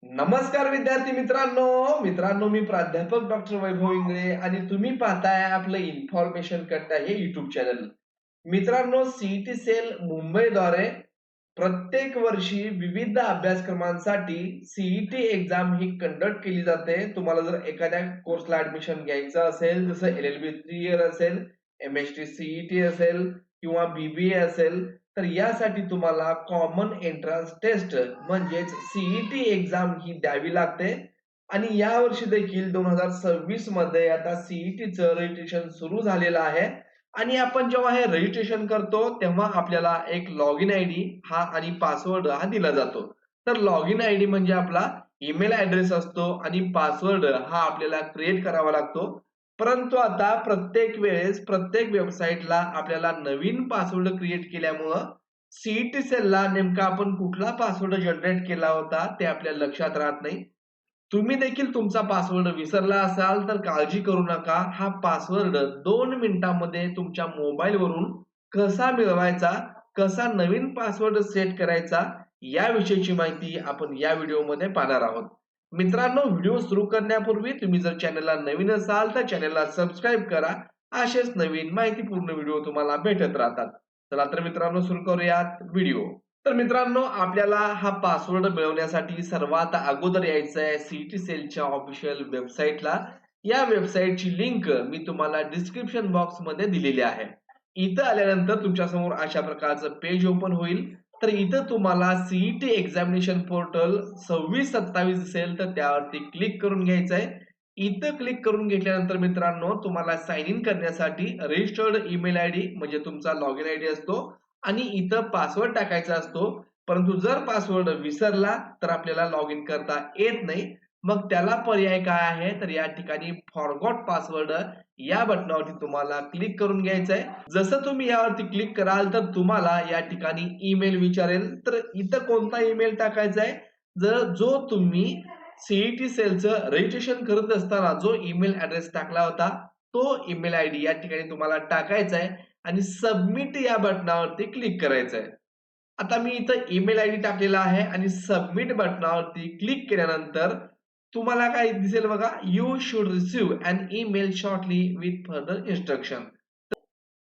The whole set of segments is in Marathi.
नमस्कार विद्यार्थी मित्रांनो मी प्राध्यापक डॉक्टर वैभव इंगळे आणि तुम्ही पाहताय आपलं इन्फॉर्मेशन कट्टा हे युट्यूब चॅनल. मित्रांनो, सीईटी सेल मुंबईद्वारे प्रत्येक वर्षी विविध अभ्यासक्रमांसाठी सीईटी एक्झाम ही कंडक्ट केली जाते. तुम्हाला जर एखाद्या कोर्सला ऍडमिशन घ्यायचं असेल, जसं LLB 3 इयर असेल, MST सीईटी असेल किंवा BBA असेल, तर यासाठी तुम्हाला कॉमन एंट्रन्स टेस्ट म्हणजेच सीईटी एक्झाम ही द्यावी लागते. आणि यावर्षी देखील 2026 मध्ये आता सीईटीचं रजिस्ट्रेशन सुरू झालेलं आहे. आणि आपण जेव्हा हे रजिस्ट्रेशन करतो तेव्हा आपल्याला एक लॉग इन आयडी हा आणि पासवर्ड हा दिला जातो. तर लॉग इन आयडी म्हणजे आपला ईमेल ऍड्रेस असतो आणि पासवर्ड हा आपल्याला क्रिएट करावा लागतो. परंतु आता प्रत्येक वेळेस प्रत्येक वेबसाईटला आपल्याला नवीन पासवर्ड क्रिएट केल्यामुळं सीईटी सेलला नेमका आपण कुठला पासवर्ड जनरेट केला होता ते आपल्या लक्षात राहत नाही. तुम्ही देखील तुमचा पासवर्ड विसरला असाल तर काळजी करू नका. हा पासवर्ड 2 मिनिटांमध्ये तुमच्या मोबाईलवरून कसा मिळवायचा, कसा नवीन पासवर्ड सेट करायचा याविषयीची माहिती आपण या व्हिडिओमध्ये पाहणार आहोत. मित्रांनो, व्हिडिओ सुरू करण्यापूर्वी तुम्ही जर चॅनलला नवीन असाल तर चॅनलला सबस्क्राईब करा. असेच नवीन माहितीपूर्ण व्हिडिओ तुम्हाला भेटत राहतात. चला तर मित्रांनो, सुरू करूयात व्हिडिओ. तर मित्रांनो, आपल्याला हा पासवर्ड मिळवण्यासाठी सर्वात अगोदर यायचं आहे सीईटी सेलच्या ऑफिशियल वेबसाईटला. या वेबसाईटची लिंक मी तुम्हाला डिस्क्रिप्शन बॉक्स मध्ये दिलेली आहे. इथं आल्यानंतर तुमच्या समोर अशा प्रकारचं पेज ओपन होईल. तर इथं तुम्हाला सीईटी एक्झामिनेशन पोर्टल 26-27 दिसेल, तर त्यावरती क्लिक करून घ्यायचं आहे. इथं क्लिक करून घेतल्यानंतर मित्रांनो, तुम्हाला साइन इन करण्यासाठी रजिस्टर्ड ईमेल आयडी म्हणजे तुमचा लॉग इन आयडी असतो आणि इथं पासवर्ड टाकायचा असतो. परंतु जर पासवर्ड विसरला तर आपल्याला लॉग इन करता येत नाही. मग त्याला पर्याय काय आहे, तर या ठिकाणी फॉरगॉट पासवर्ड या बटनावरती तुम्हाला क्लिक करून घ्यायचं आहे. जसं तुम्ही यावरती क्लिक कराल तर तुम्हाला या ठिकाणी ईमेल विचारेल. तर इथं कोणता ईमेल टाकायचा आहे, जो तुम्ही सीईटी सेलचं रजिस्ट्रेशन करत असताना जो ईमेल ऍड्रेस टाकला होता तो ईमेल आयडी या ठिकाणी तुम्हाला टाकायचा आहे आणि सबमिट या बटनावरती क्लिक करायचं आहे. आता मी इथं ईमेल आयडी टाकलेला आहे आणि सबमिट बटनावरती क्लिक केल्यानंतर तुम्हाला काय दिसेल बघा, you should receive an email shortly with further instruction.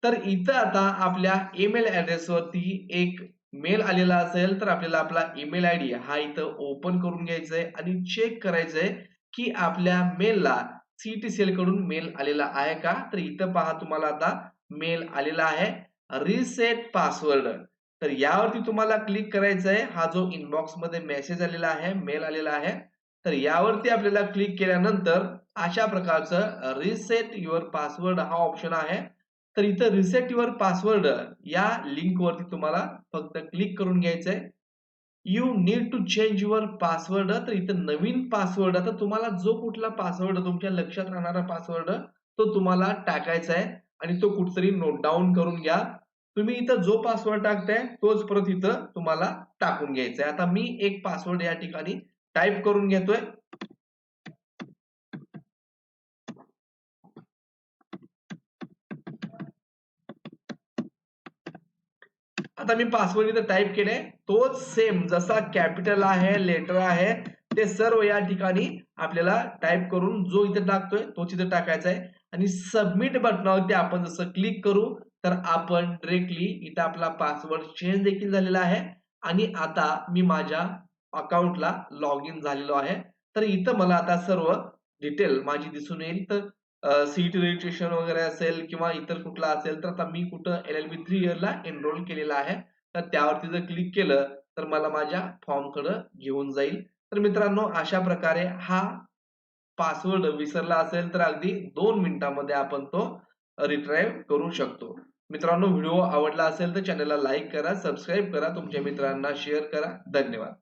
तर इथं आता आपल्या ईमेल ऍड्रेसवरती एक मेल आलेला असेल, तर आपल्याला आपला ईमेल आयडी हा इथं ओपन करून घ्यायचा आहे आणि चेक करायचंय की आपल्या मेलला सीईटी सेल कडून मेल आलेला आहे का. तर इथं पहा, तुम्हाला आता मेल आलेला आहे, रिसेट पासवर्ड. तर यावरती तुम्हाला क्लिक करायचं आहे. हा जो इनबॉक्स मध्ये मेसेज आलेला आहे, मेल आलेला आहे, तर यावरती आपल्याला क्लिक केल्यानंतर अशा प्रकारचं रिसेट युअर पासवर्ड हा ऑप्शन आहे. तर इथं रिसेट युअर पासवर्ड या लिंक वरती तुम्हाला फक्त क्लिक करून घ्यायचंय. You need to change your password. तर इथं नवीन पासवर्ड, आता तुम्हाला जो कुठला पासवर्ड तुमच्या लक्षात राहणारा पासवर्ड तो तुम्हाला टाकायचा आहे आणि तो कुठतरी नोट डाऊन करून घ्या. तुम्ही इथं जो पासवर्ड टाकताय तोच परत इथं तुम्हाला टाकून घ्यायचा आहे. आता मी एक पासवर्ड या ठिकाणी टाइप करून घेतोय. आता मी पासवर्ड इथं टाइप केले, तोच सेम जसा कॅपिटल आहे, लेटर आहे, ते सर्व या ठिकाणी आपल्याला टाइप करून जो इथे टाकतोय तोच इथे टाकायचा आहे आणि सबमिट बटनावरती आपण जसं क्लिक करू तर आपण डायरेक्टली इथं आपला पासवर्ड चेंज देखील झालेला आहे आणि आता मी माझ्या अकाउंटला लॉग इन झालेलो आहे. तर इथं मला आता सर्व डिटेल माझी दिसून येईल. तर सीईटी रजिस्ट्रेशन वगैरे असेल किंवा इतर कुठला असेल, तर आता मी कुठं LLB 3 इयरला एनरोल केलेला आहे. तर त्यावरती जर क्लिक केलं तर मला माझ्या फॉर्मकडे घेऊन जाईल. तर मित्रांनो, अशा प्रकारे हा पासवर्ड विसरला असेल तर अगदी 2 मिनिटांमध्ये आपण तो रिट्राईव्ह करू शकतो. मित्रांनो, व्हिडिओ आवडला असेल तर चॅनलला लाईक करा, सबस्क्राईब करा, तुमच्या मित्रांना शेअर करा. धन्यवाद.